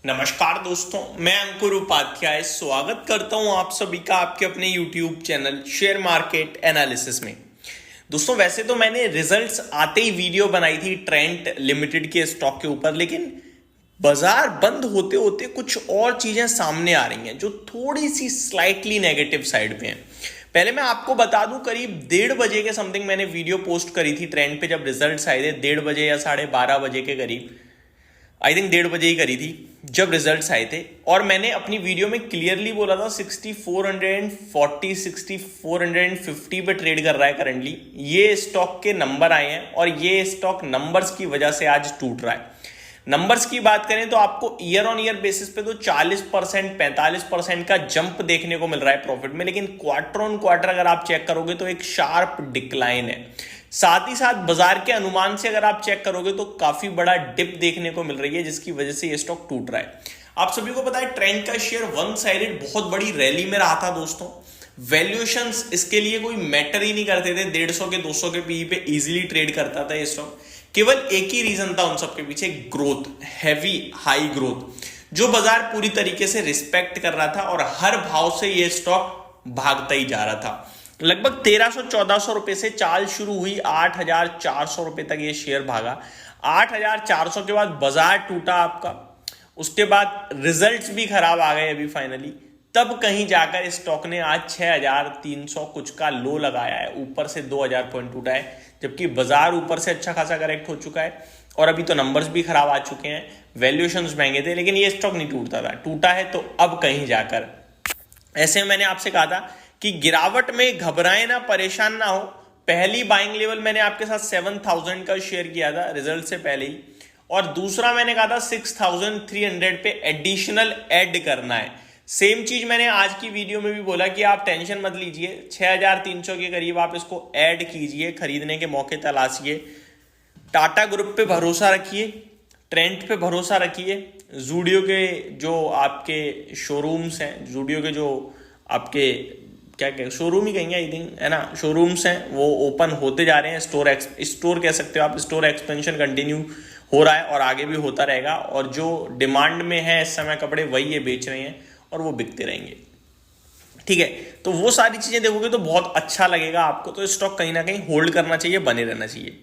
नमस्कार दोस्तों, मैं अंकुर उपाध्याय स्वागत करता हूं आप सभी का आपके अपने YouTube channel share market analysis में। दोस्तों, वैसे तो मैंने रिजल्ट्स आते ही वीडियो बनाई थी ट्रेंट लिमिटेड के स्टॉक के ऊपर, लेकिन बाजार बंद होते होते कुछ और चीजें सामने आ रही हैं जो थोड़ी सी स्लाइटली नेगेटिव साइड पे हैं। पहले मैं आपको बता दूं, करीब 1:30 बजे के समथिंग मैंने वीडियो पोस्ट करी थी ट्रेंड पे जब रिजल्ट्स आए थे। 1:30 बजे या 12:30 बजे के करीब, आई थिंक 1:30 बजे ही करी थी जब रिजल्ट्स आए थे। और मैंने अपनी वीडियो में क्लियरली बोला था 6440 6450 पे ट्रेड कर रहा है करंटली। ये स्टॉक के नंबर आए हैं और ये स्टॉक नंबर्स की वजह से आज टूट रहा है। नंबर्स की बात करें तो आपको ईयर ऑन ईयर बेसिस पे तो 40% 45% का जंप देखने को मिल रहा है प्रॉफिट में, लेकिन क्वार्टर ऑन क्वार्टर अगर आप चेक करोगे तो एक शार्प डिक्लाइन है। साथ ही साथ बाजार के अनुमान से अगर आप चेक करोगे तो काफी बड़ा डिप देखने को मिल रही है, जिसकी वजह से ये स्टॉक टूट रहा है। आप सभी को पता है ट्रेंड का शेयर वन साइडेड बहुत बड़ी रैली में रहा था दोस्तों। वैल्यूएशंस इसके लिए कोई मैटर ही नहीं करते थे। 150 के 200 के पीई पे इजीली ट्रेड करता था ये स्टॉक। केवल एक ही रीजन था उन सबके पीछे, ग्रोथ, हैवी हाई ग्रोथ, जो बाजार पूरी तरीके से रिस्पेक्ट कर रहा था और हर भाव से ये स्टॉक भागता ही जा रहा था। लगभग 1300-1400 रुपए से चाल शुरू हुई, 8400 रुपए तक ये शेयर भागा। 8400 के बाद बाजार टूटा आपका, उसके बाद रिजल्ट्स भी खराब आ गए अभी फाइनली। तब कहीं जाकर स्टॉक ने आज 6300 कुछ का लो लगाया है, ऊपर से 2000 पॉइंट टूटा है, जबकि बाजार ऊपर से अच्छा खासा करेक्ट हो चुका है और अभी तो नंबर्स भी खराब आ चुके हैं। वैल्यूएशंस महंगे थे, लेकिन ये स्टॉक नहीं टूटता था। टूटा है तो अब कहीं जाकर। ऐसे में मैंने आपसे कहा था कि गिरावट में घबराए ना, परेशान ना हो। पहली बाइंग लेवल मैंने आपके साथ 7000 का शेयर किया था रिजल्ट से पहले ही, और दूसरा मैंने कहा था 6300 पे एडिशनल ऐड करना है। सेम चीज मैंने आज की वीडियो में भी बोला कि आप टेंशन मत लीजिए, 6300 के करीब आप इसको ऐड कीजिए, खरीदने के मौके तलाशिए। टाटा ग्रुप पे भरोसा रखिए, ट्रेंड पे भरोसा रखिए, जूडियो के जो आपके शोरूम्स हैं, जूडियो के जो आपके क्या शोरूम ही कहेंगे आई थिंक, है ना, शोरूम्स हैं, वो ओपन होते जा रहे हैं। स्टोर कह सकते हो आप। स्टोर एक्सपेंशन कंटिन्यू हो रहा है और आगे भी होता रहेगा, और जो डिमांड में है इस समय कपड़े वही ये बेच रहे हैं और वो बिकते रहेंगे। ठीक है, तो वो सारी चीजें देखोगे तो बहुत अच्छा लगेगा आपको। तो स्टॉक कहीं ना कहीं होल्ड करना चाहिए, बने रहना चाहिए।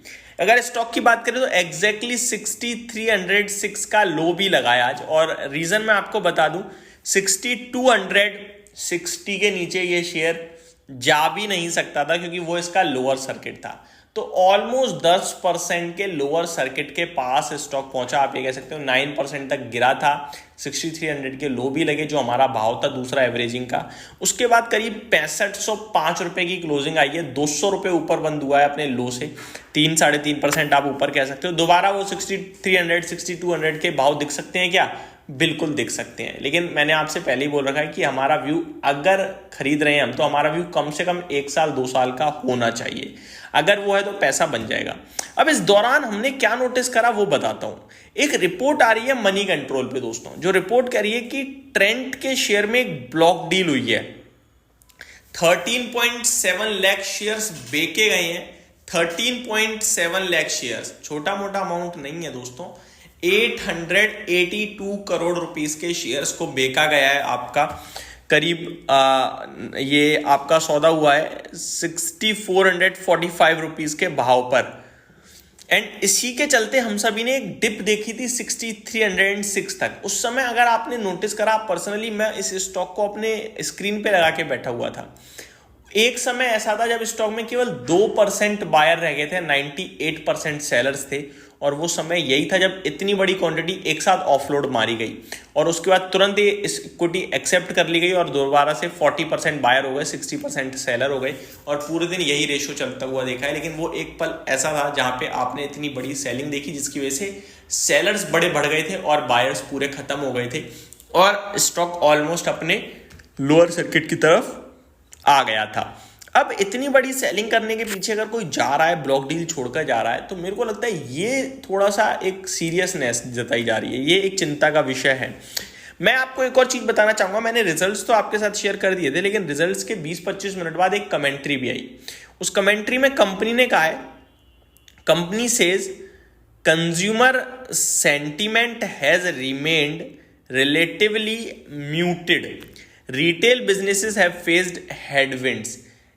अगर स्टॉक की बात करें तो एग्जैक्टली 6306 का लो भी लगाया आज, और रीजन मैं आपको बता दूं, 6260 के नीचे ये शेयर जा भी नहीं सकता था, क्योंकि वो इसका लोअर सर्किट था। तो ऑलमोस्ट 10% के लोअर सर्किट के पास स्टॉक पहुंचा, आप ये कह सकते हो 9% तक गिरा था। 6300 के लो भी लगे, जो हमारा भाव था दूसरा एवरेजिंग का। उसके बाद करीब 6505 रुपए की क्लोजिंग आई है, 200 रुपए ऊपर बंद हुआ है अपने लो से। 3-3.5% आप ऊपर कह सकते हो। दोबारा वो 6300 6200 के भाव दिख सकते हैं क्या? बिल्कुल दिख सकते हैं, लेकिन मैंने आपसे पहले ही बोल रखा है कि हमारा व्यू, अगर खरीद रहे हैं हम, तो हमारा व्यू कम से कम 1 साल 2 साल का होना चाहिए। अगर वो है तो पैसा बन जाएगा। अब इस दौरान हमने क्या नोटिस करा वो बताता हूं। एक रिपोर्ट आ रही है मनी कंट्रोल पे दोस्तों, जो रिपोर्ट कह रही है कि ट्रेंड के शेयर में एक ब्लॉक डील हुई है। 13.7 लाख शेयर्स बेचे गए हैं। 13.7 लाख शेयर्स छोटा मोटा अमाउंट नहीं है दोस्तों। 882 करोड़ रुपीस के शेयर्स को बेचा गया है आपका। करीब ये आपका सौदा हुआ है 6445 रुपीस के भाव पर। एंड इसी के चलते हम सभी ने एक डिप देखी थी 6306 तक। उस समय अगर आपने नोटिस करा, पर्सनली मैं इस स्टॉक को अपने स्क्रीन पे लगा के बैठा हुआ था। एक समय ऐसा था जब स्टॉक में केवल 2% बायर रह गए थे, 98% सेलर्स थे, और वो समय यही था जब इतनी बड़ी क्वांटिटी एक साथ ऑफलोड मारी गई, और उसके बाद तुरंत ये इक्विटी एक्सेप्ट कर ली गई और दोबारा से 40% बायर हो गए, 60% सेलर हो गए, और पूरे दिन यही रेशो चलता हुआ देखा है। लेकिन वो एक पल ऐसा था जहां पे आपने इतनी बड़ी सेलिंग देखी, जिसकी वजह से सेलर्स बड़े बढ़ गए थे और बायर्स पूरे खत्म हो गए थे, और स्टॉक ऑलमोस्ट अपने लोअर सर्किट की तरफ आ गया था। अब इतनी बड़ी सेलिंग करने के पीछे अगर कोई जा रहा है, ब्लॉक डील छोड़कर जा रहा है, तो मेरे को लगता है ये थोड़ा सा एक सीरियसनेस जताई जा रही है, ये एक चिंता का विषय है। मैं आपको एक और चीज बताना चाहूंगा। मैंने रिजल्ट्स तो आपके साथ शेयर कर दिए थे, लेकिन रिजल्ट्स के 20-25 मिनट बाद एक कमेंट्री भी आई। उस कमेंट्री में कंपनी ने कहा है, company says consumer sentiment has remained relatively muted. Retail businesses have faced headwinds.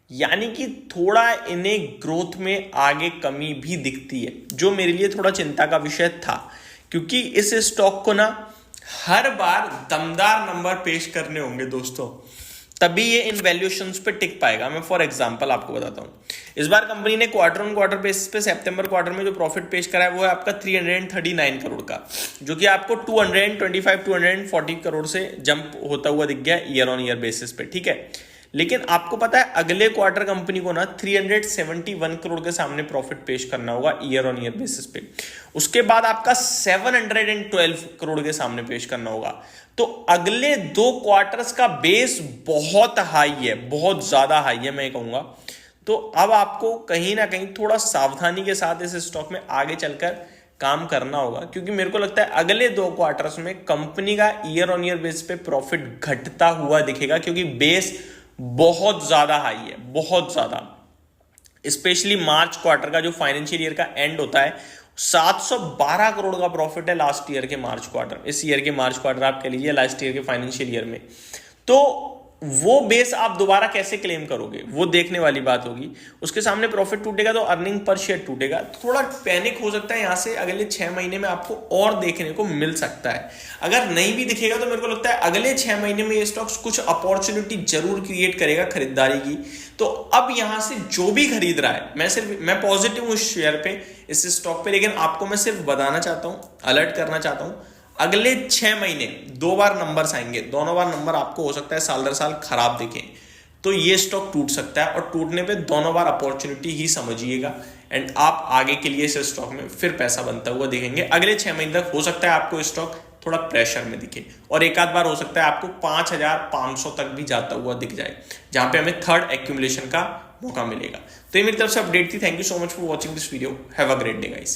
यानी कि थोड़ा इन्हें ग्रोथ में आगे कमी भी दिखती है, जो मेरे लिए थोड़ा चिंता का विषय था, क्योंकि इस स्टॉक को ना हर बार दमदार नंबर पेश करने होंगे दोस्तों, तभी ये इन वैल्यूएशंस पे टिक पाएगा। मैं फॉर एग्जांपल आपको बताता हूं, इस बार कंपनी ने क्वार्टर ऑन क्वार्टर बेसिस पे सितंबर क्वार्टर में जो प्रॉफिट पेश करा है वो है आपका 339 करोड़ का, जो कि आपको 225-240 करोड़ से जंप होता हुआ दिख गया ईयर ऑन ईयर बेसिस पे, ठीक है। लेकिन आपको पता है अगले क्वार्टर कंपनी को ना 371 करोड़ के सामने प्रॉफिट पेश करना होगा ईयर ऑन ईयर बेसिस पे। उसके बाद आपका 712 करोड़ के सामने पेश करना होगा। तो अगले 2 क्वार्टर्स का बेस बहुत हाई है, बहुत ज्यादा हाई है मैं कहूंगा। तो अब आपको कहीं ना कहीं थोड़ा सावधानी के साथ इस स्टॉक में आगे चलकर काम करना होगा, क्योंकि मेरे को लगता है अगले 2 क्वार्टर्स में कंपनी का ईयर ऑन ईयर बेस पे प्रॉफिट घटता हुआ दिखेगा, क्योंकि बेस बहुत ज्यादा हाई है, बहुत ज्यादा। स्पेशली मार्च क्वार्टर का जो फाइनेंशियल ईयर का एंड होता है, 712 करोड़ का प्रॉफिट है लास्ट ईयर के मार्च क्वार्टर, इस ईयर के मार्च क्वार्टर आप कह लीजिए लास्ट ईयर के फाइनेंशियल ईयर में। तो वो बेस आप दोबारा कैसे क्लेम करोगे, वो देखने वाली बात होगी। उसके सामने प्रॉफिट टूटेगा तो अर्निंग पर शेयर टूटेगा, तो थोड़ा पैनिक हो सकता है। यहां से अगले 6 महीने में आपको और देखने को मिल सकता है। अगर नहीं भी दिखेगा तो मेरे को लगता है अगले 6 महीने में ये स्टॉक्स कुछ अपॉर्चुनिटी जरूर क्रिएट करेगा खरीदारी की। तो अब यहां से जो भी खरीद रहा है, मैं पॉजिटिव हूं इस शेयर पे, इस स्टॉक पे, लेकिन आपको मैं सिर्फ बताना चाहता हूं, अलर्ट करना चाहता हूं, अगले 6 महीने 2 बार नंबर्स आएंगे, दोनों बार नंबर आपको हो सकता है साल दर साल खराब दिखें, तो ये स्टॉक टूट सकता है, और टूटने पे दोनों बार अपॉर्चुनिटी ही समझिएगा, एंड आप आगे के लिए इस स्टॉक में फिर पैसा बनता हुआ दिखेंगे। अगले 6 महीने तक हो सकता है आपको स्टॉक थोड़ा प्रेशर में दिखे, और एक आध बार हो सकता है आपको 5500 तक भी जाता हुआ दिख जाए, जहां पे हमें थर्ड एक्यूमुलेशन का मौका मिलेगा। तो ये मेरी तरफ से अपडेट थी। Thank you so much for watching this video. Have a great day guys.